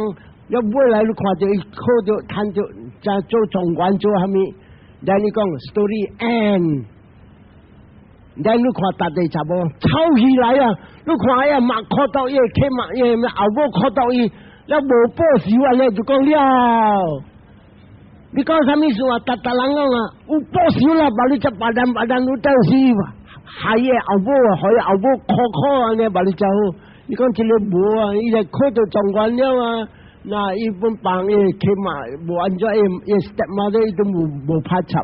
要尾来你看着伊考着趁着在做状元做虾米？然后你讲 story end，咱你看大地查某吵起来啊！你看哎呀，马看到伊起马伊后母看到伊，了无报仇啊！咧就讲了。你讲啥意思啊？达人讲啊，有报仇啦，把你只把人都等死吧。害伊后母啊，害伊后母哭啊，呢把你走。你讲这个无啊，伊就看到状元了啊。那伊本帮伊起码无按照伊 step mother 伊都无拍插，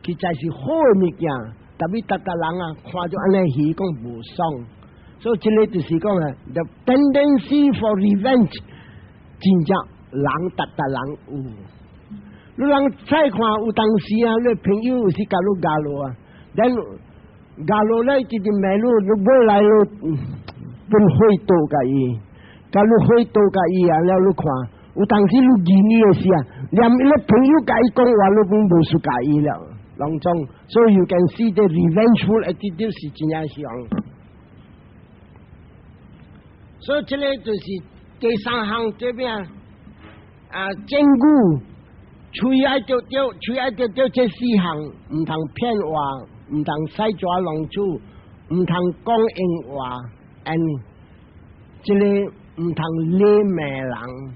佢才是好嘅物件。特别达人啊，看到安尼戏讲无爽，所以这个就是讲啊 ，the tendency for revenge， 真正人达人有。你人再看有当时啊，你朋友有时甲你加路啊，但加路咧直直马路，你买来咯，本会多甲伊。假如会多甲伊啊，了你看，有当时你见伊嘅时啊，连伊个朋友甲伊讲话，你都无输甲伊了，当中，所以 you can see the revengeful attitude 是真正像。所以这个就是第三项这边啊，坚固，吹爱丢丢，吹爱丢丢这四项，唔通骗话，唔通西抓龙珠，唔通讲硬话 ，and 这个。唔通惹骂人，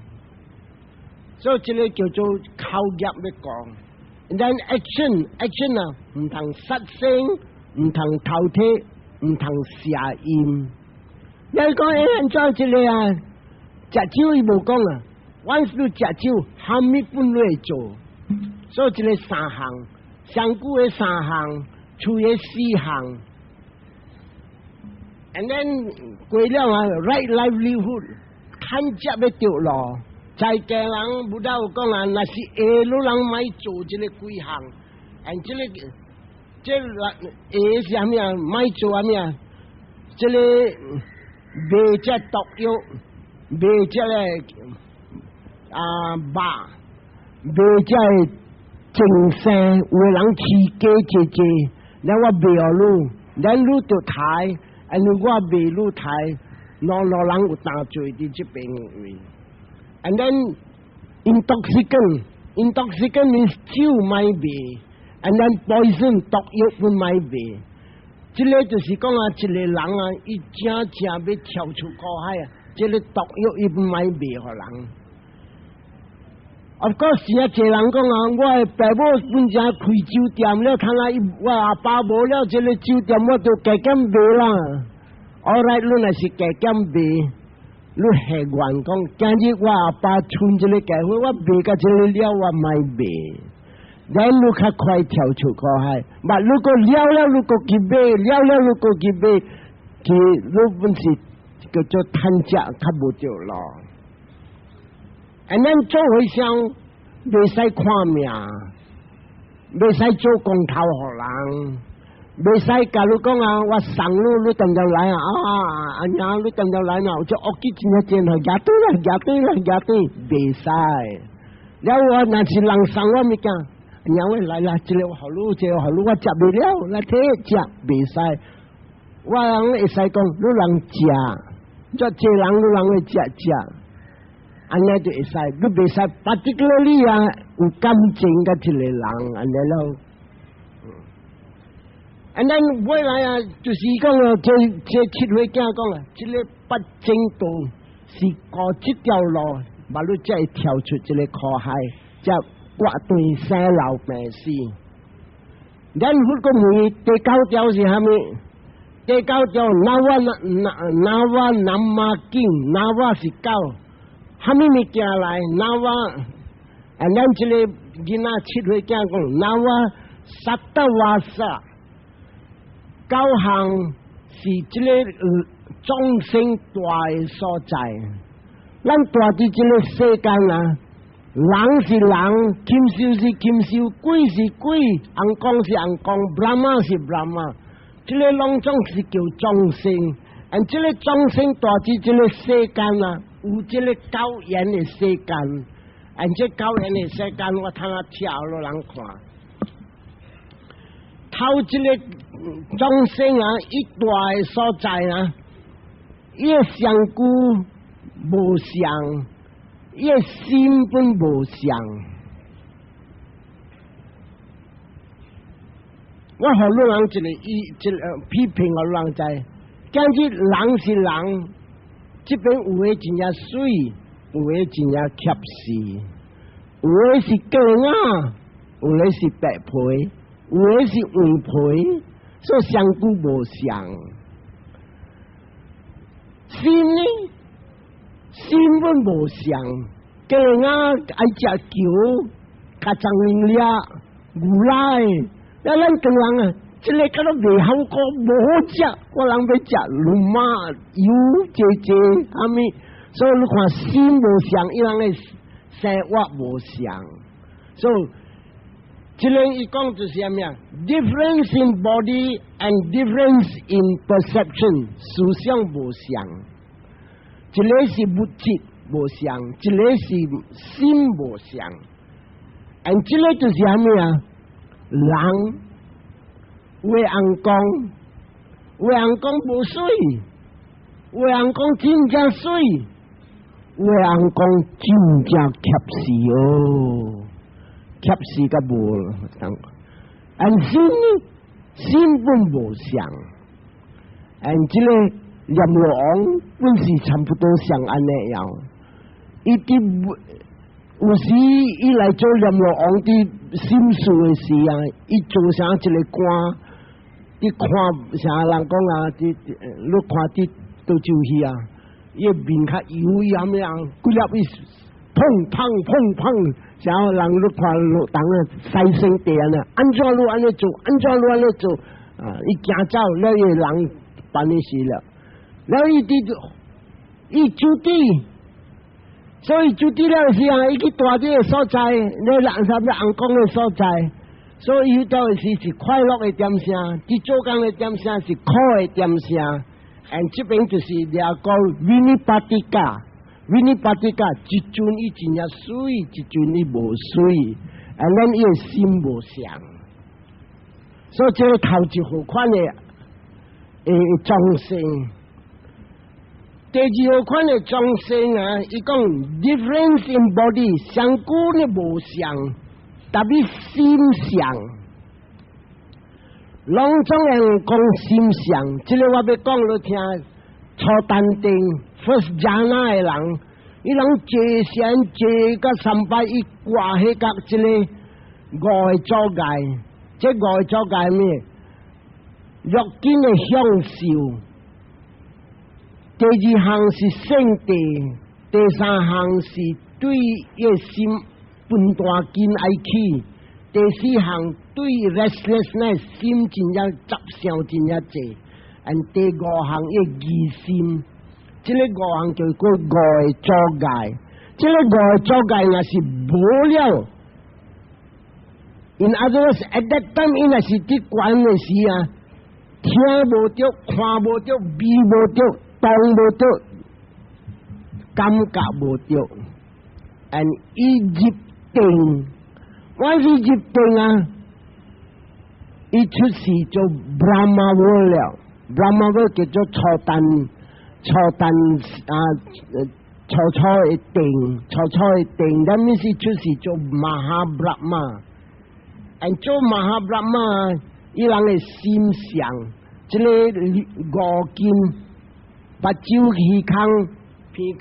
所以这个叫做口业要讲。then action 啊，唔通失声，唔通偷听，唔通邪淫。你讲现在这个啊，食酒伊无讲啊，once你食酒，虾米本来做，所以这个三项，上古嘅三项，厝嘅四项。And then 过了啊 ，right livelihood， 趁食要着咯。在家人不到讲啊，那是下路人买做这个几项，and 这是啥物啊？买做啥物啊？这个卖只毒药，卖只个卖只正生，有个人饲鸡姐姐，然后我卖路，然后路就抬。and 我卖路台，老人有打罪伫这边位。and then intoxicant means 酒买卖 ，and then poison 毒药本买卖。这个就是讲啊，一个人啊，伊正要跳出苦海啊，这个毒药伊本买卖互人。Of course， 现在侪人讲啊，我的爸母本正开酒店了，看来我阿爸无了这个酒店，我就加减卖啦。All right， 你若是加减卖，你下员讲，今日我阿爸存这个计划，我卖甲这个了，我买卖。然你较快跳出苦海，但如果了，如果去买，了，如果去买，其你本是叫做贪食，较无着咯。and then 做回向，未使看命，未使做公头互人，未使假如讲啊，我送你等就来啊，阿娘你等就来啦，就屋企真正系夹对，未使。了我若是人送我物件，娘喂来啦，这个好路，这个好路，我食未了，来睇食未使。我人会使讲，你人食，做这人你人会食。安尼就会使，你袂使 particularly 啊有感情甲一个人安尼咯。and then 未来啊，就是讲啊，这七岁囝讲啊，这个不正道是过这条路，嘛你才会跳出这个苦海，才决定生老病死。咱佛个问第9条是虾米？第9条那我南马经，那我是狗。虾米物件来？那我，and then 这个囡仔7岁囝讲，那我萨达瓦萨9项是这个众生大的所在。咱大伫这个世间啊，人是人，禽兽是禽兽，鬼是鬼，红光是红光，Brahma 是 Brahma， 这个拢总是叫众生。and 这个众生大伫这个世间啊。有这个高原的世间，而且高原的世间，我睇下跳落人看，透这个众生啊，一大的所在啊，伊个相故无相，伊个心本无相。我好多人一个批评我人在，讲起人是人，这边有诶真正水，有诶真正恰死，有诶是狗啊，有诶是白皮，有诶是黄皮，所以相顾无相。心呢，心本无相，狗啊爱食球，较脏了牛奶。咱中人啊，这个敢若未好过，无好食，我人要食牛马油济，阿咪，所以你看心无相，伊人诶生活无相，所以这个伊讲就是啥物啊 ？difference in body and difference in perception， 思想无相，一个是物质无相，一个是心无相，而这个就是啥物啊？人有诶人讲，有诶人讲无水，有诶人讲真正水，有诶人讲真正恰死哦，恰死甲无当。按心本无相，按即个阎罗王本是差不多像安尼样，伊啲有时伊来做阎罗王啲心事诶时啊，伊做啥一个官，你看啥人讲啊？你看啲倒酒去啊，伊面较油咁样，几粒伊砰，然后人你看路当啊西声地啊，安怎路安尼做，安怎路安尼做啊？伊行走，了伊人办呢事了，了伊住地。所以就啲了时啊，伊去大啲嘅所在，你人啥物人讲嘅所在，所以遇到嘅事是快乐嘅点声，啲做工嘅点声是苦嘅点声。and 这边就是你要讲 Vinipatika， 一尊伊真正水，一尊伊无水 ，and then 伊嘅心无相，所以这个头一号款嘅众生。第二号款嘅众生啊，伊讲 difference in body， 相顾呢无相，特别心相。拢总人讲心相，即个我要讲你听。初丹定 first jhana 嘅人，伊人坐善坐甲三拜，伊挂起甲即个五个阻界，即五个阻界咩？欲见嘅享受。第二项是圣地，第三项是对伊心分大筋爱起，第四项对 restlessness 心真正执想真正济，第五项伊疑心，这个五项叫做五个阻界，这个五个阻界若是无了 ，in other words at that time 伊若是伫关嘅时啊，听无着，看无着，味无着。当无着，感觉无着 ，and 伊入定，我是入定啊！伊出世做 Brahma world 了 ，Brahma world 叫做初丹啊，初嘅定，初嘅定，咁咪是出世做 Mahabrahma，and 做 Mahabrahma， 伊人嘅心想，即个五根。八洲鱼康片，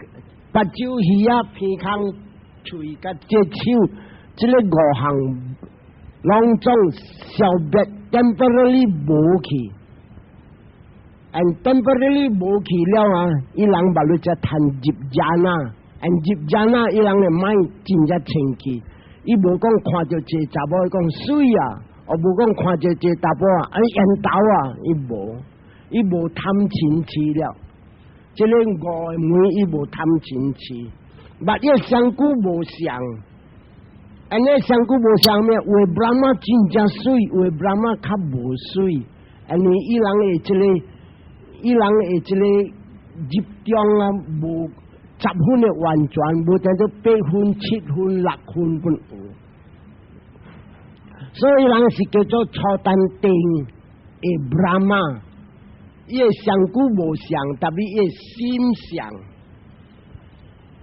八洲鱼啊片康嘴甲隻手，即个五项拢总消灭 temporarily 无去 ，and temporarily 无去了啊！伊人把你只谈入jhana，and 入jhana伊人嘅mind真正清气，伊无讲看到一个查某讲水啊，我无讲看到一个查某啊，烟斗啊，伊无贪嗔痴了。这个五个门伊无贪嗔痴，但伊相顾无相，安尼相顾无相咩？有的 Brahma 真正水，有的 Brahma 较无水，安尼伊人会这个入中啊，无10分的完全，无等到8分、7分、6分分有，所以人是叫做初丹定的 Brahma。伊个相顾无相，特别伊个心相。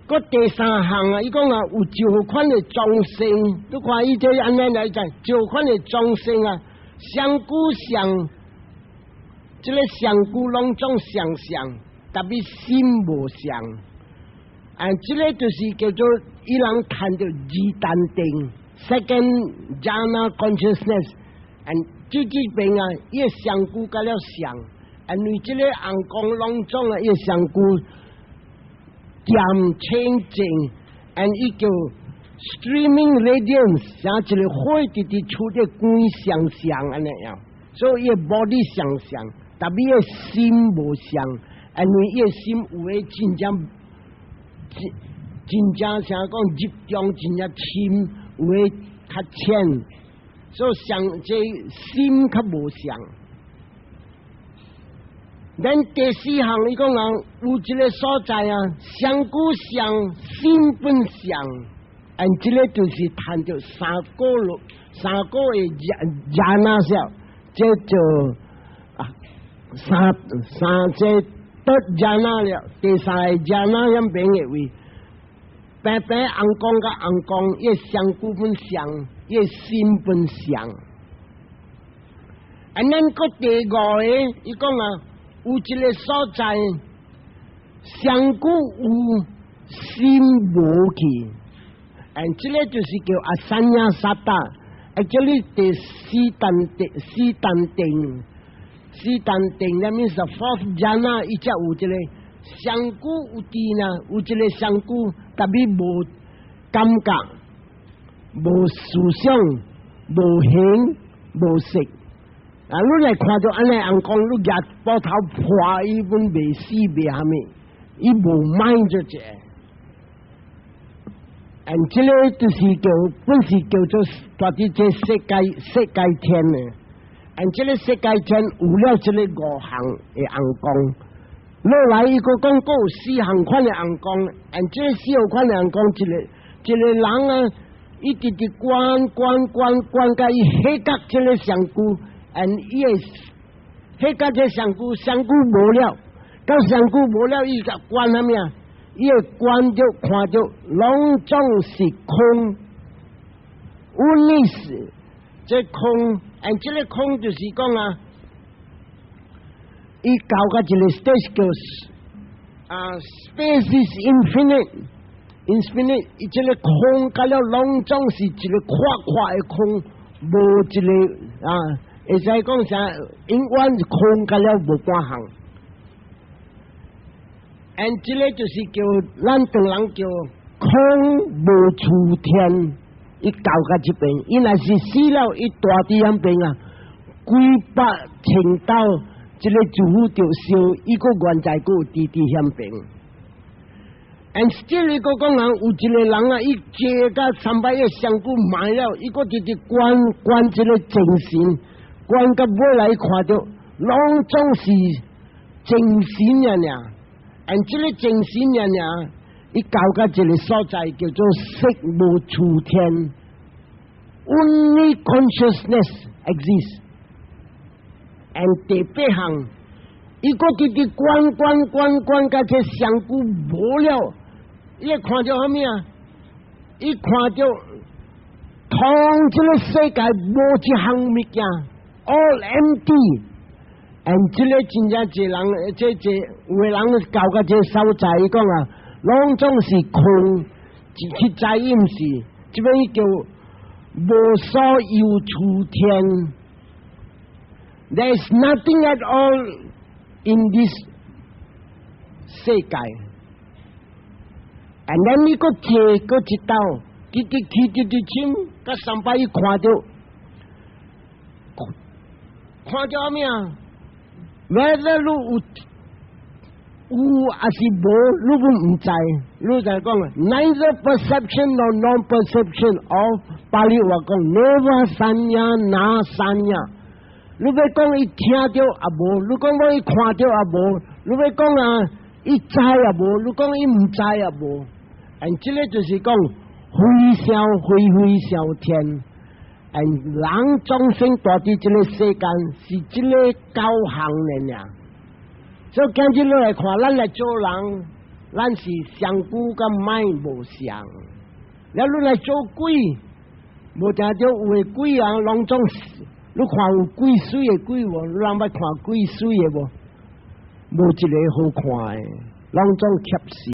个第三项啊，伊讲啊，有少款的众生，你看伊这安尼来讲，少款的众生啊，香菇香，这个香菇拢种香香，特别心无香。这个就是叫做伊人谈到二淡定 ，second jhana consciousness， 这边啊，伊香菇加了香，你这个红光拢种啊，伊香菇点清净，伊叫 streaming radiance， 像一个火直直出的光香香安尼样，所以伊 body 香香，特别伊心无香，伊心有诶真正像讲集中，真正深，有诶较浅，所以香这心较无香。咱第四项伊讲啊，有一个所在啊，香菇香，心本香。这个就是谈到三个的家那少，这就三这得家那了，第三个家那样变嘅位，白白红光甲红光，伊香菇本香，伊心本香。咱个第五个，伊讲啊，有一个所在，香菇有心无去。这个就是叫阿三亚萨达，这里第四淡定，那面是 fourth jhana， 伊只有一个香菇有地呢，有一个香菇特别无感觉，无思想，无形，无色。你来看到安尼红光，你日报头破，伊本未死未虾米，伊无mind着者。这个就是本是叫做大啲这世界天呢。这个世界天有了这个五行的红光，落来一个讲有四行款的红光。这个四行款的红光，一个人啊，一直直关，甲伊黑角这个香菇，伊会黑角这香菇无了，到香菇无了，伊个关下面。伊会观着看着，拢总是空，无意思。这空，这个空就是讲啊，伊搞个一个 stage 叫space is infinite，伊这个空搞了拢总是一个垮的空，无一个会使讲啥，永远是空搞了无半项。这个就是叫咱当人叫空无出天，伊搞到这边，伊若是死了，伊大伫遐边啊，几百千道这个主妇着烧，伊个原在个伫遐边。still 伊个讲人有一个人啊，伊接甲300个香菇买了，伊个直直关这个精神，关到尾来看到，拢总是精神呀。这个精神呀，伊搞到一个所在叫做色无出天 ，only consciousness exists。第八项，伊个直直关，甲这香菇无了，伊看到啥物啊？伊看到通这个世界无一项物件 ，all empty。这个真正一人，有个人搞到这所在，伊讲啊，拢总是空，去在伊毋是，这边叫无所有出天。There is nothing at all in this 世界。then 伊个坐个一道，直深，甲300伊看到啥物啊？whether 你有还是无，你都唔知。你就讲 neither perception nor non-perception of 巴利话讲 never 三呀那三呀。你要讲伊听到也无，你讲我伊看到也无，你要讲啊伊知也无，你讲伊唔知也无。这个就是讲非小天。人众生大伫这个世间是这个9项的呀，所以今日落来看，咱来做人，咱是相顾甲卖无相。了你来做鬼，无听到有的鬼啊，拢总你看有鬼水的鬼无？人捌看鬼水的无？无一个好看的，拢总吸死。